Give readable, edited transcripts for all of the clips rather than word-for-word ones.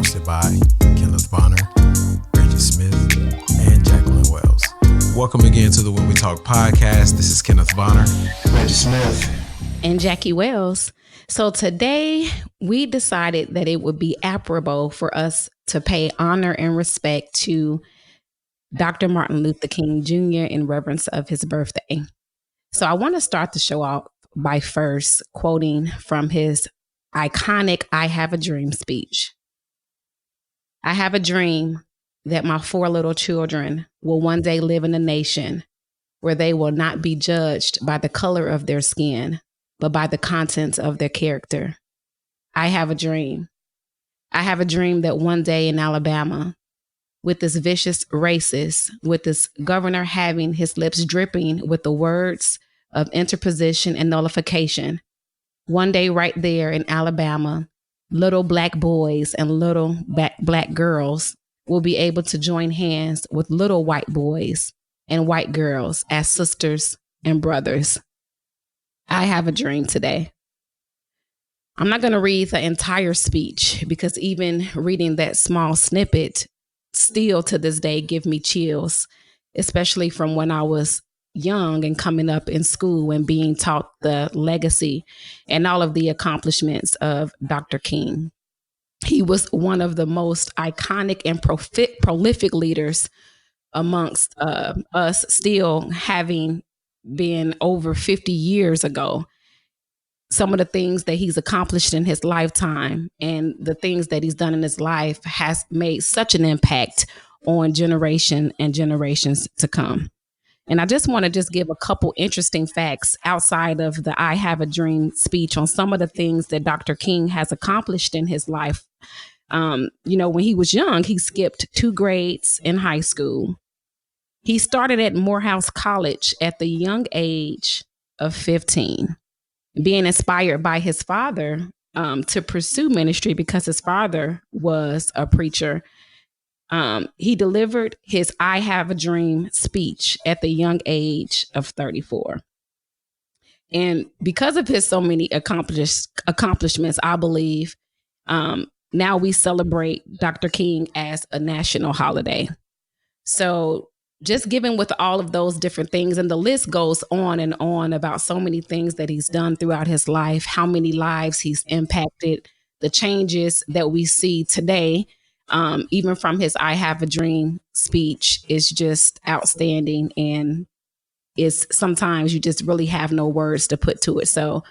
hosted by Kenneth Bonner, Reggie Smith, and Jacqueline Wells. Welcome again to the When We Talk podcast. This is Kenneth Bonner, Reggie Smith, and Jackie Wells. So today we decided that it would be apropos for us to pay honor and respect to Dr. Martin Luther King Jr. in reverence of his birthday. So I want to start the show off by first quoting from his iconic I Have a Dream speech. I have a dream that my 4 little children will one day live in a nation where they will not be judged by the color of their skin, but by the contents of their character. I have a dream. I have a dream that one day in Alabama, with this vicious racist, with this governor having his lips dripping with the words of interposition and nullification, one day right there in Alabama, little black boys and little black girls will be able to join hands with little white boys and white girls as sisters and brothers. I have a dream today. I'm not going to read the entire speech because even reading that small snippet still to this day give me chills, especially from when I was young and coming up in school and being taught the legacy and all of the accomplishments of Dr. King. He was one of the most iconic and prolific leaders amongst us, still having been over 50 years ago. Some of the things that he's accomplished in his lifetime and the things that he's done in his life has made such an impact on generation and generations to come. And I just want to give a couple interesting facts outside of the I Have a Dream speech on some of the things that Dr. King has accomplished in his life. When he was young, he skipped 2 grades in high school. He started at Morehouse College at the young age of 15, being inspired by his father to pursue ministry because his father was a preacher. He delivered his I Have a Dream speech at the young age of 34. And because of his so many accomplishments, I believe now we celebrate Dr. King as a national holiday. So just given with all of those different things, and the list goes on and on about so many things that he's done throughout his life, how many lives he's impacted, the changes that we see today, even from his I Have a Dream speech is just outstanding. And it's sometimes you just really have no words to put to it. So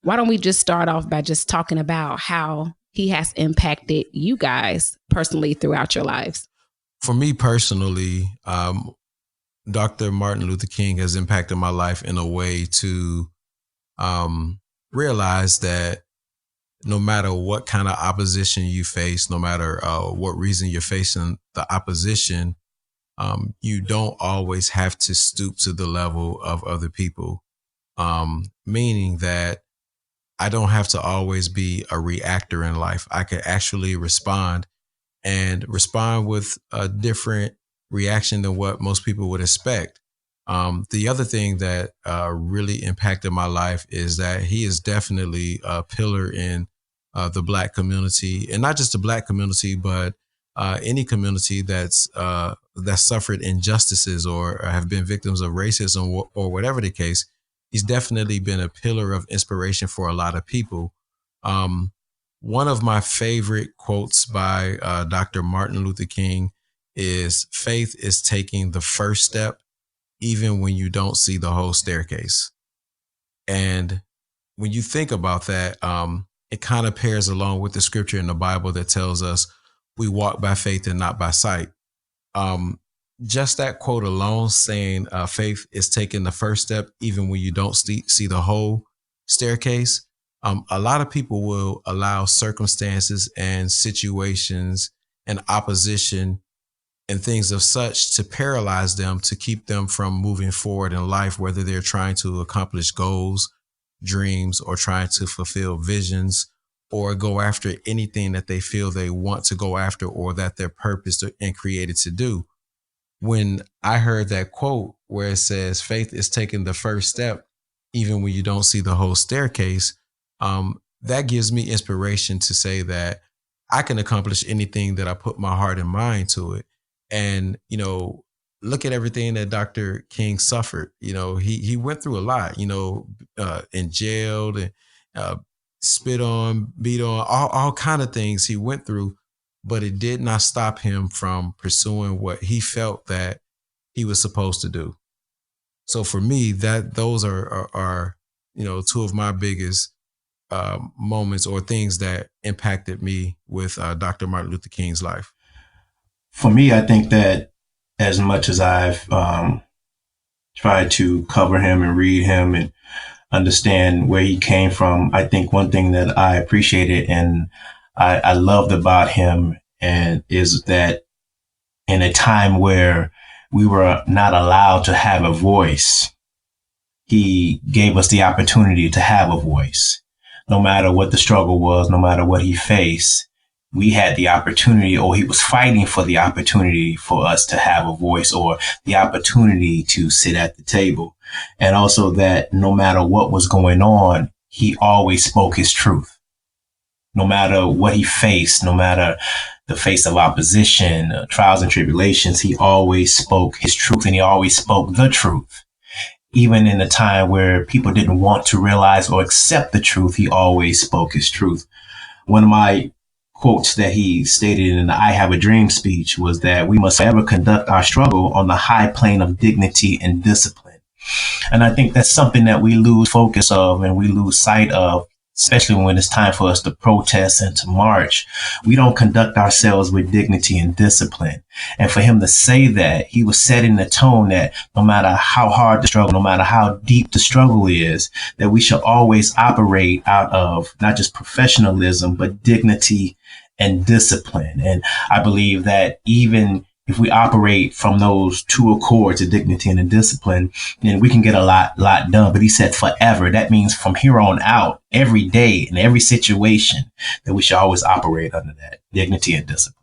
why don't we just start off by just talking about how he has impacted you guys personally throughout your lives? For me personally, Dr. Martin Luther King has impacted my life in a way to realize that no matter what kind of opposition you face, no matter what reason you're facing the opposition, you don't always have to stoop to the level of other people, meaning that I don't have to always be a reactor in life. I can actually respond with a different reaction than what most people would expect. The other thing that really impacted my life is that he is definitely a pillar in the Black community, and not just the Black community, but any community that's suffered injustices or have been victims of racism or whatever the case. He's definitely been a pillar of inspiration for a lot of people. One of my favorite quotes by Dr. Martin Luther King is, "Faith is taking the first step, even when you don't see the whole staircase." And when you think about that, it kind of pairs along with the scripture in the Bible that tells us we walk by faith and not by sight. Just that quote alone saying faith is taking the first step, even when you don't see the whole staircase. A lot of people will allow circumstances and situations and opposition and things of such to paralyze them, to keep them from moving forward in life, whether they're trying to accomplish goals, dreams, or trying to fulfill visions, or go after anything that they feel they want to go after or that they're purposed and created to do. When I heard that quote where it says faith is taking the first step, even when you don't see the whole staircase, that gives me inspiration to say that I can accomplish anything that I put my heart and mind to it. And, look at everything that Dr. King suffered. He went through a lot, in jail and uh, spit on, beat on, all kind of things he went through, but it did not stop him from pursuing what he felt that he was supposed to do. So for me, that those are two of my biggest moments or things that impacted me with Dr. Martin Luther King's life. For me, I think that as much as I've tried to cover him and read him and understand where he came from, I think one thing that I appreciated and I loved about him and is that in a time where we were not allowed to have a voice, he gave us the opportunity to have a voice. No matter what the struggle was, no matter what he faced, we had the opportunity, or he was fighting for the opportunity for us to have a voice or the opportunity to sit at the table. And also that no matter what was going on, he always spoke his truth. No matter what he faced, no matter the face of opposition, trials and tribulations, he always spoke his truth and he always spoke the truth. Even in a time where people didn't want to realize or accept the truth, he always spoke his truth. One of my quotes that he stated in the I Have a Dream speech was that we must forever conduct our struggle on the high plane of dignity and discipline. And I think that's something that we lose focus of and we lose sight of, especially when it's time for us to protest and to march. We don't conduct ourselves with dignity and discipline. And for him to say that, he was setting the tone that no matter how hard the struggle, no matter how deep the struggle is, that we should always operate out of not just professionalism, but dignity and discipline. And I believe that even if we operate from those two accords of dignity and discipline, then we can get a lot done. But he said forever. That means from here on out, every day in every situation, that we should always operate under that dignity and discipline.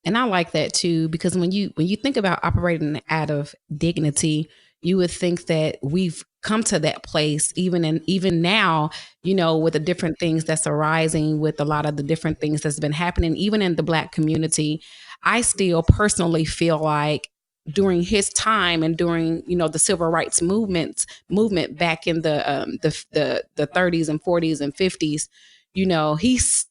And I like that too, because when you think about operating out of dignity, you would think that we've come to that place even now, with the different things that's arising, with a lot of the different things that's been happening, even in the Black community. I still personally feel like during his time and during the civil rights movement back in the 30s and 40s and 50s,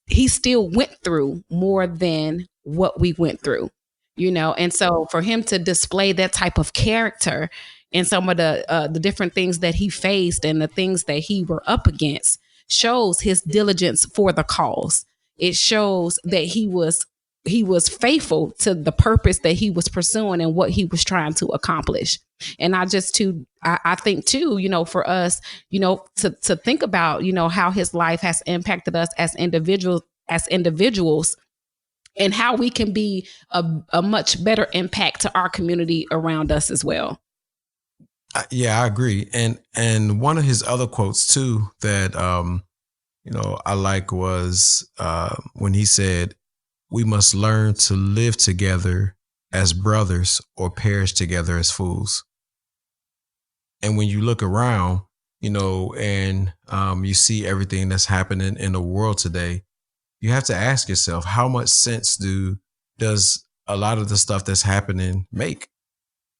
he still went through more than what we went through, and so for him to display that type of character and some of the different things that he faced and the things that he were up against shows his diligence for the cause. It shows that he was faithful to the purpose that he was pursuing and what he was trying to accomplish. And I think too, for us, to think about, how his life has impacted us as individuals and how we can be a much better impact to our community around us as well. Yeah, I agree. And one of his other quotes too that I like was when he said, "We must learn to live together as brothers or perish together as fools." And when you look around, and you see everything that's happening in the world today, you have to ask yourself, how much sense does a lot of the stuff that's happening make?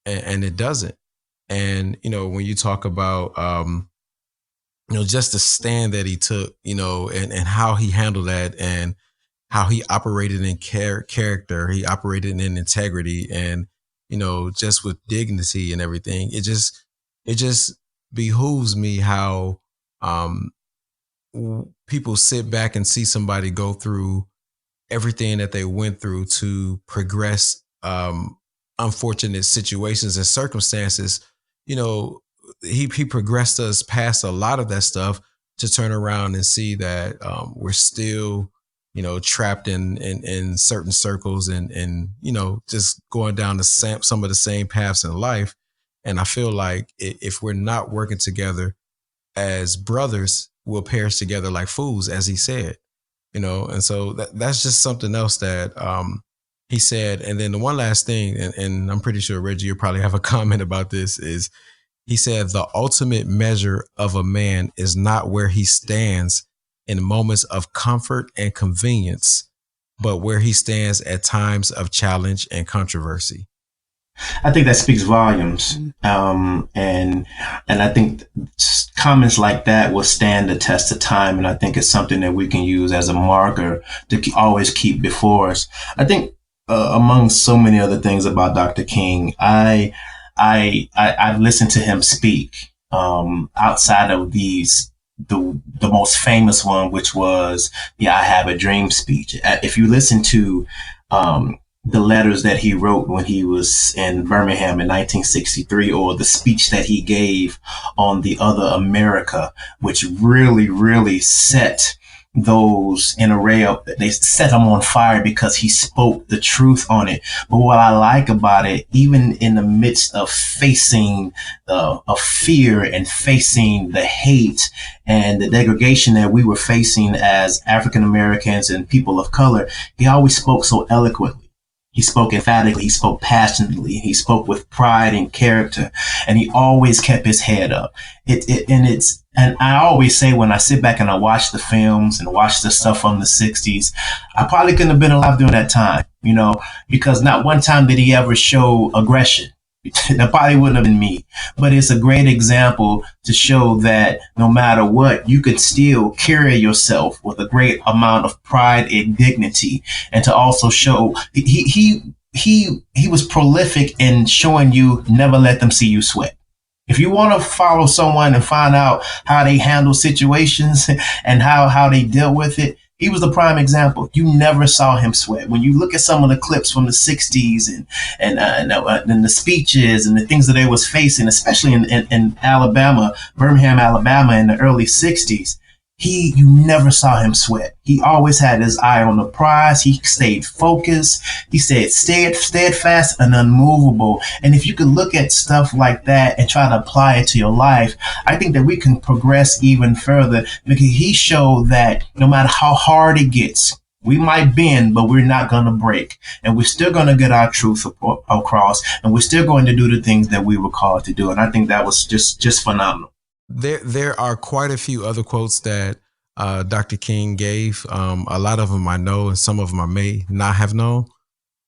And it doesn't. And, when you talk about, just the stand that he took, and how he handled that and how he operated in character, he operated in integrity and, just with dignity and everything. It just behooves me how people sit back and see somebody go through everything that they went through to progress unfortunate situations and circumstances. He progressed us past a lot of that stuff to turn around and see that we're still, trapped in certain circles and just going down some of the same paths in life. And I feel like if we're not working together as brothers, we'll perish together like fools, as he said. And so that's just something else that he said. And then the one last thing, and I'm pretty sure, Reggie, you probably have a comment about this, is he said, "The ultimate measure of a man is not where he stands in moments of comfort and convenience, but where he stands at times of challenge and controversy. I think that speaks volumes. Mm. And I think comments like that will stand the test of time. And I think it's something that we can use as a marker to always keep before us. I think among so many other things about Dr. King, I've listened to him speak outside of the most famous one, which was the "I Have a Dream" speech. If you listen to the letters that he wrote when he was in Birmingham in 1963, or the speech that he gave on the Other America, which really set those in array of, they set him on fire because he spoke the truth on it. But what I like about it, even in the midst of facing of fear and facing the hate and the degradation that we were facing as African Americans and people of color, he always spoke so eloquently. He spoke emphatically, he spoke passionately, he spoke with pride and character, and he always kept his head up. And I always say, when I sit back and I watch the films and watch the stuff from the 60s, I probably couldn't have been alive during that time, because not one time did he ever show aggression. That probably wouldn't have been me, but it's a great example to show that no matter what, you can still carry yourself with a great amount of pride and dignity, and to also show he was prolific in showing you never let them see you sweat. If you want to follow someone and find out how they handle situations and how they deal with it, he was the prime example. You never saw him sweat. When you look at some of the clips from the 60s and the speeches and the things that they was facing, especially in Alabama, Birmingham, Alabama in the early 60s, you never saw him sweat. He always had his eye on the prize. He stayed focused. He stayed steadfast and unmovable. And if you could look at stuff like that and try to apply it to your life, I think that we can progress even further, because he showed that no matter how hard it gets, we might bend, but we're not going to break. And we're still going to get our truth across. And we're still going to do the things that we were called to do. And I think that was just phenomenal. There are quite a few other quotes that Dr. King gave. A lot of them I know, and some of them I may not have known.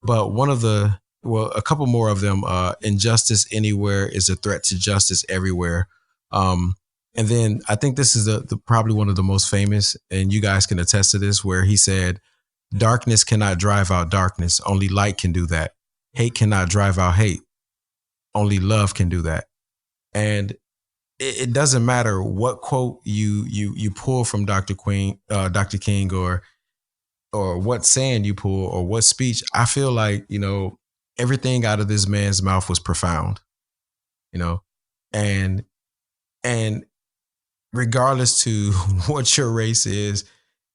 But a couple more of them, injustice anywhere is a threat to justice everywhere. And then I think this is probably one of the most famous, and you guys can attest to this, where he said, "Darkness cannot drive out darkness. Only light can do that. Hate cannot drive out hate. Only love can do that." And it doesn't matter what quote you pull from Dr. King, or what saying you pull or what speech. I feel like, everything out of this man's mouth was profound, and regardless to what your race is,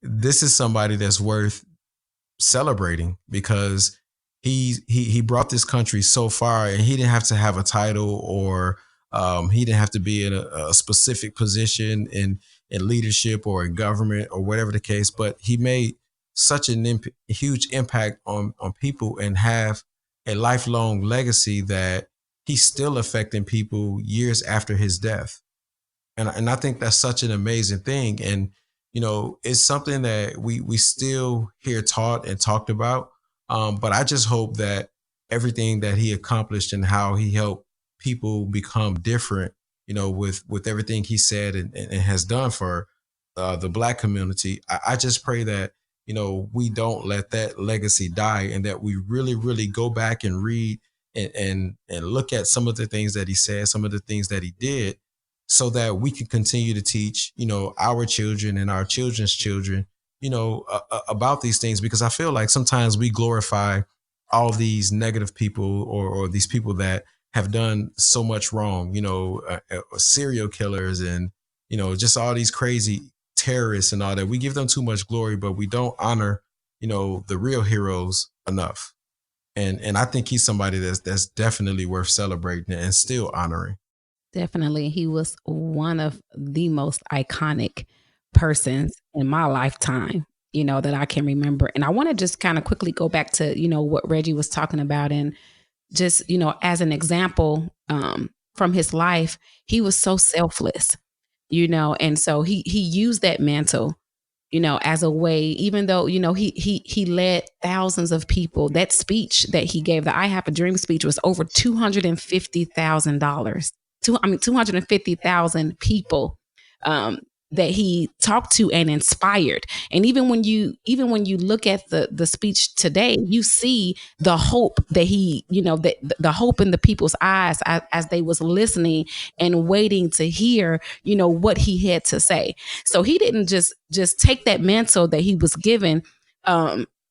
this is somebody that's worth celebrating, because he brought this country so far, and he didn't have to have a title, or he didn't have to be in a specific position in leadership or in government or whatever the case, but he made such a huge impact on people, and have a lifelong legacy that he's still affecting people years after his death. And I think that's such an amazing thing. And, it's something that we still hear taught and talked about. But I just hope that everything that he accomplished and how he helped people become different, with everything he said and has done for the Black community. I just pray that, we don't let that legacy die, and that we really, really go back and read and look at some of the things that he said, some of the things that he did, so that we can continue to teach, our children and our children's children, about these things. Because I feel like sometimes we glorify all these negative people, or these people that have done so much wrong, serial killers, and, just all these crazy terrorists and all that. We give them too much glory, but we don't honor, the real heroes enough. And I think he's somebody that's definitely worth celebrating and still honoring. Definitely. He was one of the most iconic persons in my lifetime, that I can remember. And I want to just kind of quickly go back to, what Reggie was talking about. And just, as an example, from his life, he was so selfless, and so he used that mantle as a way, even though, he led thousands of people. That speech that he gave, the I Have a Dream speech, was over $250,000. 250,000 people that he talked to and inspired. And even when you look at the speech today, you see the hope that the hope in the people's eyes as they was listening and waiting to hear, what he had to say. So he didn't just take that mantle that he was given.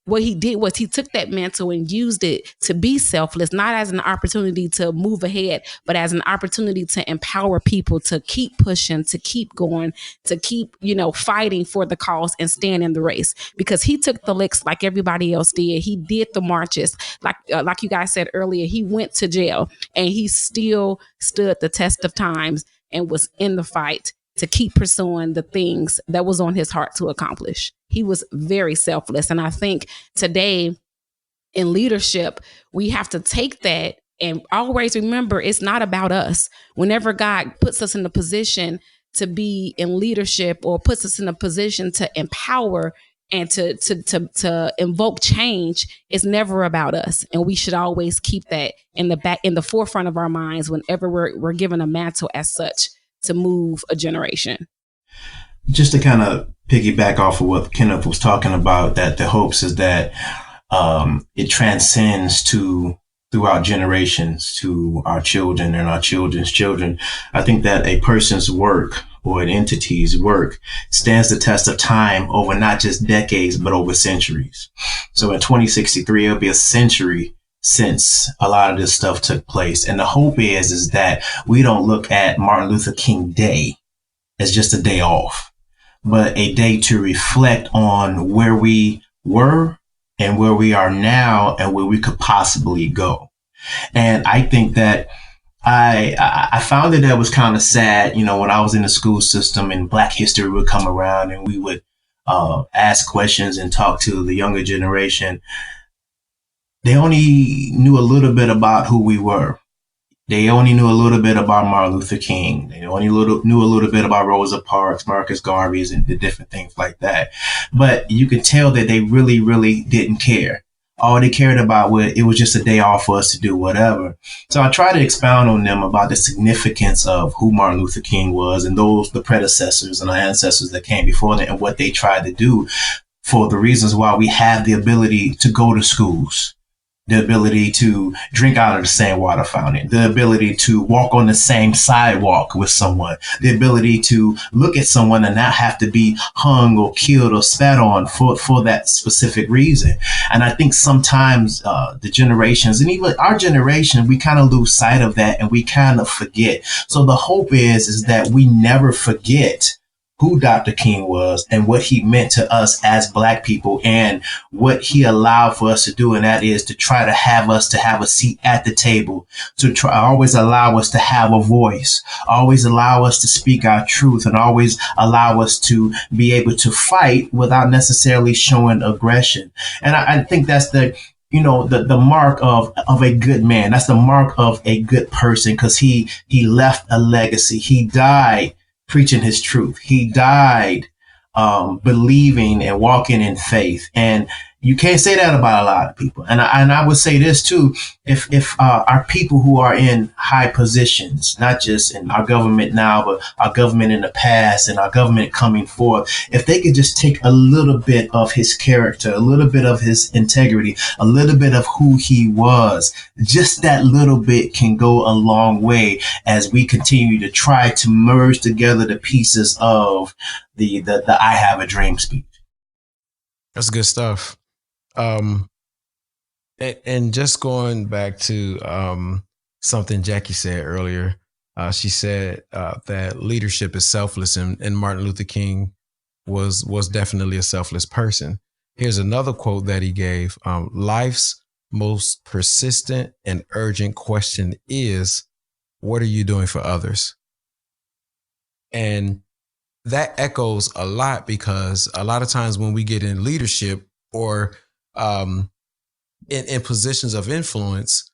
What he did was he took that mantle and used it to be selfless, not as an opportunity to move ahead, but as an opportunity to empower people to keep pushing, to keep going, to keep, fighting for the cause and stand in the race. Because he took the licks like everybody else did. He did the marches. Like you guys said earlier, he went to jail and he still stood the test of times and was in the fight to keep pursuing the things that was on his heart to accomplish. He was very selfless. And I think today in leadership, we have to take that and always remember it's not about us. Whenever God puts us in a position to be in leadership or puts us in a position to empower and to invoke change, it's never about us. And we should always keep that in the forefront of our minds whenever we're given a mantle as such to move a generation. Just to kind of piggyback off of what Kenneth was talking about, that the hopes is that it transcends throughout generations to our children and our children's children. I think that a person's work or an entity's work stands the test of time over not just decades, but over centuries. So in 2063, it'll be a century since a lot of this stuff took place. And the hope is that we don't look at Martin Luther King Day as just a day off, but a day to reflect on where we were and where we are now and where we could possibly go. And I think that I found that was kind of sad, when I was in the school system and Black history would come around and we would ask questions and talk to the younger generation. They only knew a little bit about who we were. They only knew a little bit about Martin Luther King. They only knew a little bit about Rosa Parks, Marcus Garvey's, and the different things like that. But you could tell that they really, really didn't care. All they cared about was just a day off for us to do whatever. So I try to expound on them about the significance of who Martin Luther King was and the predecessors and the ancestors that came before them and what they tried to do for the reasons why we have the ability to go to schools, the ability to drink out of the same water fountain, the ability to walk on the same sidewalk with someone, the ability to look at someone and not have to be hung or killed or spat on for that specific reason. And I think sometimes the generations and even our generation, we kind of lose sight of that and we kind of forget. So the hope is that we never forget who Dr. King was and what he meant to us as Black people and what he allowed for us to do. And that is to try to have us to have a seat at the table, to try always allow us to have a voice, always allow us to speak our truth, and always allow us to be able to fight without necessarily showing aggression. And I think that's the mark of a good man. That's the mark of a good person, because he left a legacy. He died preaching his truth. He died believing and walking in faith. And you can't say that about a lot of people. And I would say this too, if our people who are in high positions, not just in our government now, but our government in the past and our government coming forth, if they could just take a little bit of his character, a little bit of his integrity, a little bit of who he was, just that little bit can go a long way as we continue to try to merge together the pieces of the I Have a Dream speech. That's good stuff. And just going back to something Jackie said earlier, she said that leadership is selfless, and Martin Luther King was definitely a selfless person. Here's another quote that he gave. Life's most persistent and urgent question is, what are you doing for others? And that echoes a lot, because a lot of times when we get in leadership or in positions of influence,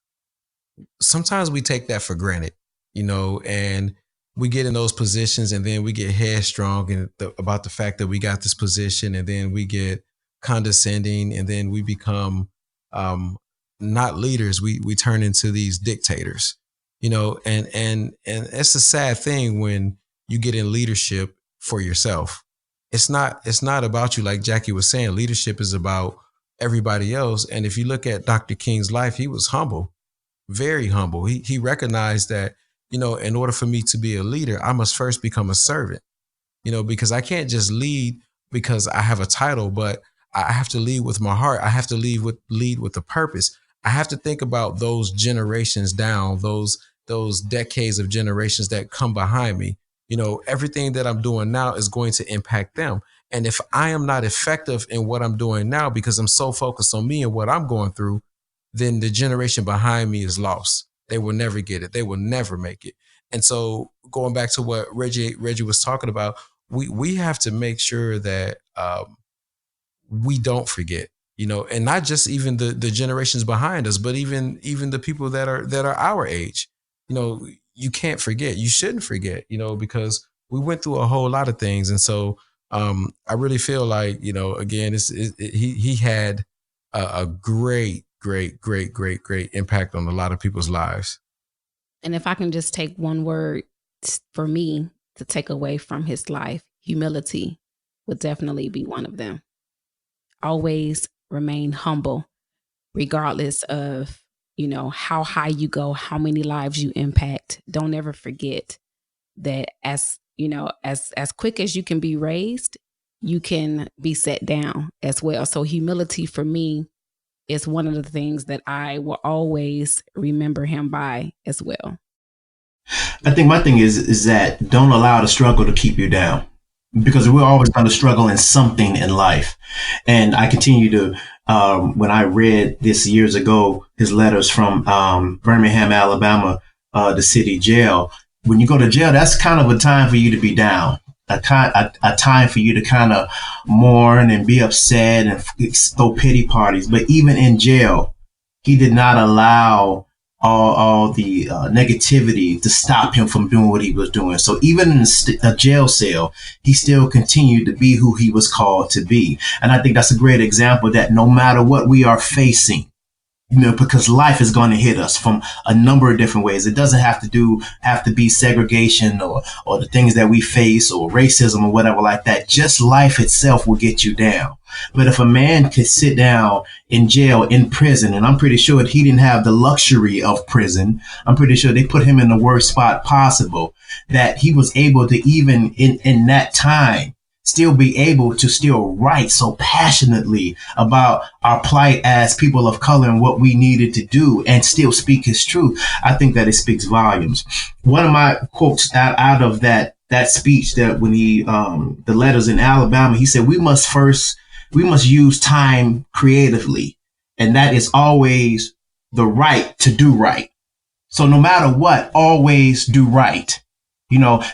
sometimes we take that for granted, and we get in those positions and then we get headstrong and about the fact that we got this position, and then we get condescending, and then we become um, not leaders. We turn into these dictators, and it's a sad thing when you get in leadership for yourself. It's not about you, like Jackie was saying. Leadership is about everybody else. And if you look at Dr. King's life, he was humble, very humble. He recognized that, in order for me to be a leader, I must first become a servant, because I can't just lead because I have a title, but I have to lead with my heart. I have to lead with a purpose. I have to think about those generations down, those decades of generations that come behind me. Everything that I'm doing now is going to impact them. And if I am not effective in what I'm doing now because I'm so focused on me and what I'm going through, then the generation behind me is lost. They will never get it. They will never make it. And so going back to what Reggie was talking about, we have to make sure that we don't forget, and not just even the generations behind us, but even the people that are our age. You can't forget. You shouldn't forget, because we went through a whole lot of things. And so I really feel like, again, he had a great, great, great, great, great impact on a lot of people's lives. And if I can just take one word for me to take away from his life, humility would definitely be one of them. Always remain humble, regardless of, how high you go, how many lives you impact. Don't ever forget that as quick as you can be raised, you can be set down as well. So humility for me is one of the things that I will always remember him by as well. I think my thing is that don't allow the struggle to keep you down, because we're always going to struggle in something in life. And I continue to, when I read this years ago, his letters from Birmingham, Alabama, the city jail. When you go to jail, that's kind of a time for you to be down, a time for you to kind of mourn and be upset and throw pity parties. But even in jail, he did not allow all the negativity to stop him from doing what he was doing. So even in a jail cell, he still continued to be who he was called to be. And I think that's a great example that no matter what we are facing, because life is going to hit us from a number of different ways. It doesn't have to be segregation or the things that we face or racism or whatever like that. Just life itself will get you down. But if a man could sit down in jail, in prison, and I'm pretty sure he didn't have the luxury of prison. I'm pretty sure they put him in the worst spot possible, that he was able to, even in that time, still be able to still write so passionately about our plight as people of color and what we needed to do, and still speak his truth. I think that it speaks volumes. One of my quotes out of that speech, that when he the letters in Alabama, he said, we must use time creatively, and that is always the right to do right. So no matter what, always do right.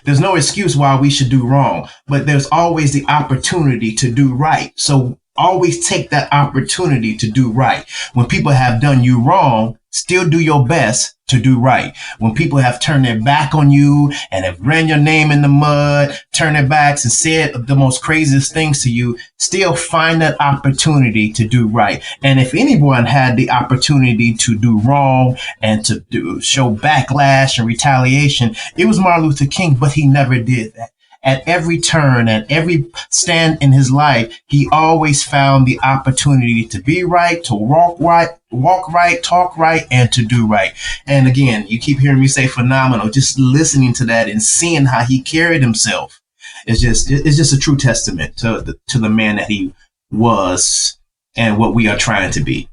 There's no excuse why we should do wrong, but there's always the opportunity to do right. So always take that opportunity to do right. When people have done you wrong, still do your best to do right. When people have turned their back on you and have ran your name in the mud, turned their backs and said the most craziest things to you, still find that opportunity to do right. And if anyone had the opportunity to do wrong and to show backlash and retaliation, it was Martin Luther King, but he never did that. At every turn, at every stand in his life, he always found the opportunity to be right, to walk right, talk right, and to do right. And again, you keep hearing me say phenomenal. Just listening to that and seeing how he carried himself is just a true testament to the man that he was and what we are trying to be.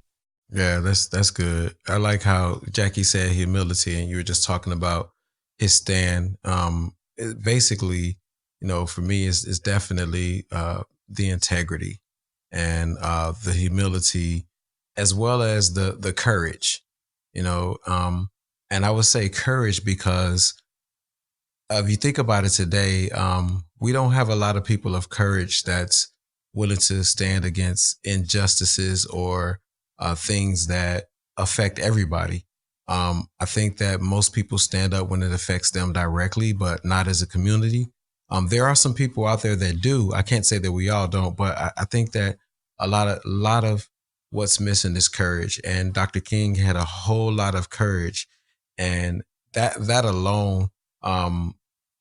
Yeah, that's good. I like how Jackie said humility, and you were just talking about his stand. Basically, for me, is definitely the integrity and the humility, as well as the courage. And I would say courage because if you think about it today, we don't have a lot of people of courage that's willing to stand against injustices or things that affect everybody. I think that most people stand up when it affects them directly, but not as a community. There are some people out there that do. I can't say that we all don't, but I think that a lot of what's missing is courage. And Dr. King had a whole lot of courage, and that alone, um,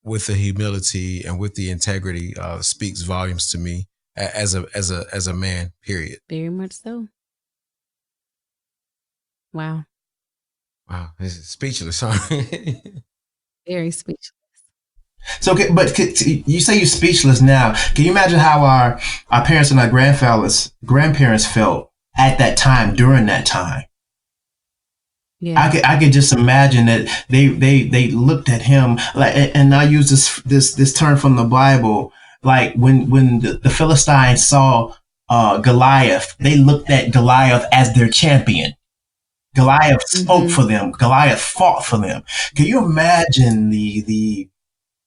with the humility and with the integrity, speaks volumes to me as a man. Period. Very much so. Wow. Wow, this is speechless, huh? Very speechless. So, you say you're speechless now. Can you imagine how our parents and our grandparents felt at that time, during that time? Yeah. I could just imagine that they looked at him like, and I use this term from the Bible, like when the Philistines saw Goliath, they looked at Goliath as their champion. Goliath spoke for them. Goliath fought for them. Can you imagine the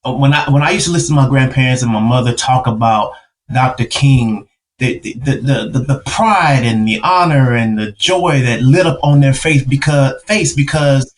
when I used to listen to my grandparents and my mother talk about Dr. King, the pride and the honor and the joy that lit up on their because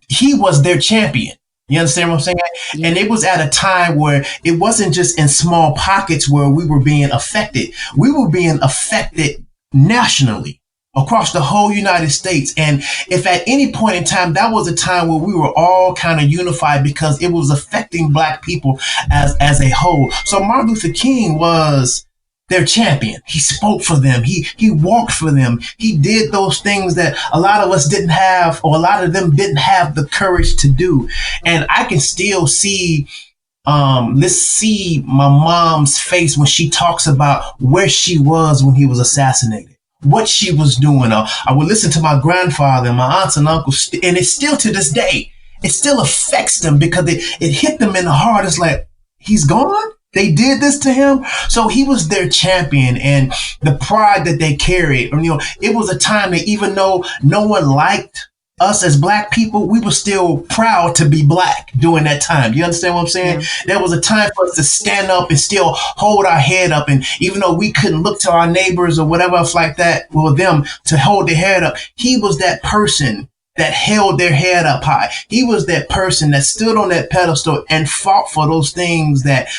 he was their champion. You understand what I'm saying? Yeah. And it was at a time where it wasn't just in small pockets where we were being affected. We were being affected nationally, across the whole United States. And if at any point in time, that was a time where we were all kind of unified because it was affecting Black people as a whole. So Martin Luther King was their champion. He spoke for them. He walked for them. He did those things that a lot of us didn't have, or a lot of them didn't have the courage to do. And I can still see let's see my mom's face when she talks about where she was when he was assassinated, what she was doing. I would listen to my grandfather and my aunts and uncles, and it's still to this day, it still affects them because it hit them in the heart. It's like, he's gone? They did this to him? So he was their champion, and the pride that they carried. It was a time that even though no one liked us as Black people, we were still proud to be Black during that time. You understand what I'm saying? Yeah. There was a time for us to stand up and still hold our head up. And even though we couldn't look to our neighbors or whatever else like that, or them to hold their head up, he was that person that held their head up high. He was that person that stood on that pedestal and fought for those things that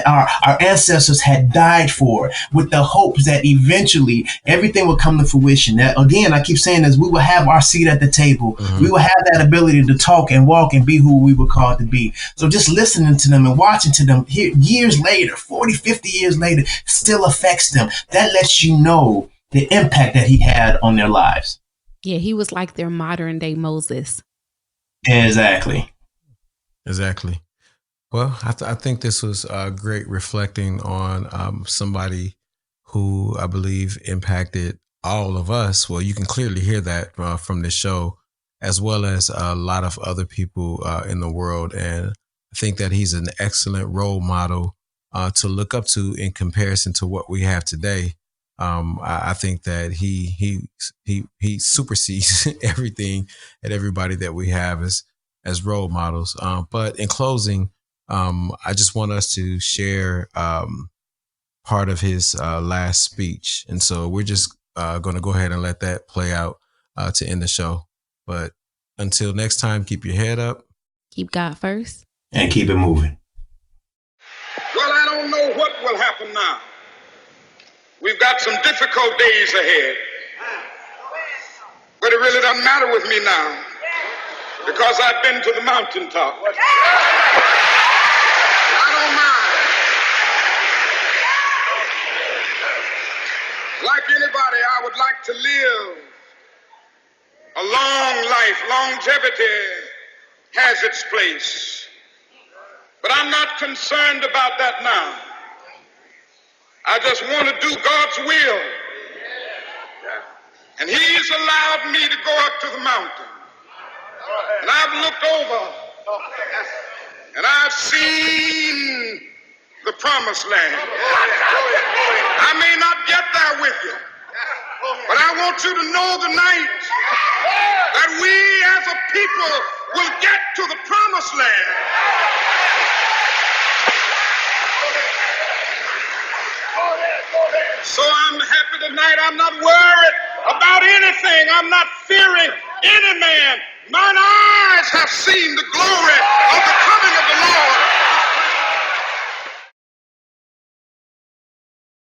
our ancestors had died for, with the hopes that eventually everything would come to fruition. That, again, I keep saying this, we will have our seat at the table. Mm-hmm. We will have that ability to talk and walk and be who we were called to be. So just listening to them and watching to them here years later, 40, 50 years later, still affects them. That lets you know the impact that he had on their lives. Yeah, he was like their modern day Moses. Exactly. Well, I think this was great, reflecting on somebody who I believe impacted all of us. Well, you can clearly hear that from this show, as well as a lot of other people in the world. And I think that he's an excellent role model to look up to in comparison to what we have today. I think that he supersedes everything and everybody that we have as role models. But in closing, I just want us to share part of his last speech, and so we're just going to go ahead and let that play out to end the show. But until next time, keep your head up, keep God first, and keep it moving. Well, I don't know what will happen now. We've got some difficult days ahead. But it really doesn't matter with me now, because I've been to the mountaintop. I don't mind. Like anybody, I would like to live a long life. Longevity has its place. But I'm not concerned about that now. I just want to do God's will. And he's allowed me to go up to the mountain. And I've looked over and I've seen the promised land. I may not get there with you, but I want you to know tonight that we as a people will get to the promised land. So I'm happy tonight. I'm not worried about anything. I'm not fearing any man Mine eyes have seen the glory